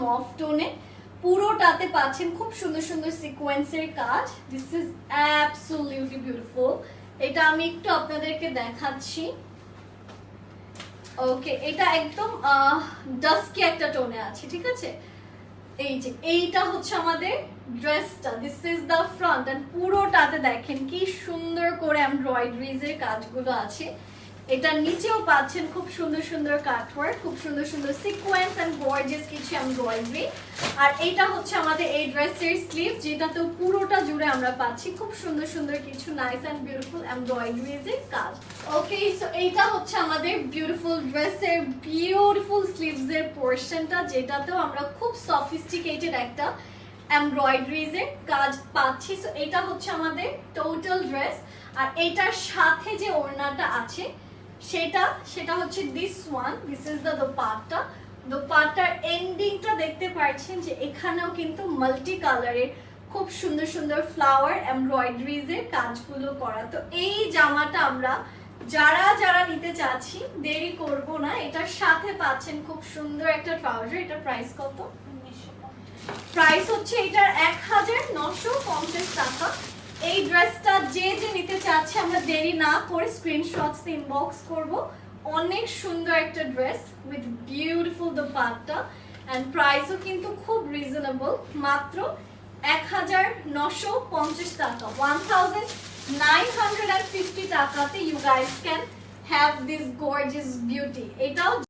মফ টোনে, পুরোটাতে পাচ্ছেন খুব সুন্দর সুন্দর সিকোয়েন্সের কাজ। This is absolutely beautiful. এটা আমি একটু আপনাদেরকে দেখাচ্ছি। ওকে, এটা একদম ডাস্কি একটা টোনে আছে, ঠিক আছে। এই যে এইটা হচ্ছে আমাদের ড্রেসটা, this is the front, and পুরোটাতে দেখেন কি সুন্দর করে এমব্রয়ডারিজ এর কাজগুলো আছে। এটা নিচেও পাচ্ছেন খুব সুন্দর সুন্দর কাটওয়ার্ক, খুব সুন্দর সুন্দর সিকোয়েন্স এন্ড গর্জিয়াস কিছু এমব্রয়ডারি। আর এইটা হচ্ছে আমাদের এই ড্রেসের স্লিভ, যেটাতে পুরোটা জুড়ে আমরা পাচ্ছি খুব সুন্দর সুন্দর কিছু নাইস এন্ড বিউটিফুল এমব্রয়ডারিজ এর কাজ। ওকে, সো এইটা হচ্ছে আমাদের বিউটিফুল ড্রেসের বিউটিফুল স্লিভস এর পোরশনটা, যেটাতেও আমরা খুব সফিস্টিকেটেড একটা এমব্রয়ডারিজ এর কাজ পাচ্ছি। সো এটা হচ্ছে আমাদের টোটাল ড্রেস। আর এটার সাথে যে ওড়নাটা আছে সেটা হচ্ছে this one, this is the dupatta. দোপাট্টার এন্ডিংটা দেখতে পাচ্ছেন যে এখানেও কিন্তু মাল্টি কালারের খুব সুন্দর সুন্দর ফ্লাওয়ার এমব্রয়ডারিজ এর কাজগুলো করা। তো এই জামাটা আমরা যারা যারা নিতে চাচ্ছি দেরি করব না, এটার সাথে পাচ্ছেন খুব সুন্দর একটা ট্রাউজার। এটার প্রাইস কত? প্রাইস হচ্ছে এটার 1950 টাকা। এই ড্রেসটা যে যে নিতে চাচ্ছে আমরা দেরি না করে স্ক্রিনশটস ইনবক্স করব। অনেক সুন্দর একটা dress with beautiful dupatta, and প্রাইসও কিন্তু খুব রিজনেবল, মাত্র 1950 টাকা, 1950 টাকাতে you guys can have this gorgeous beauty. এটাও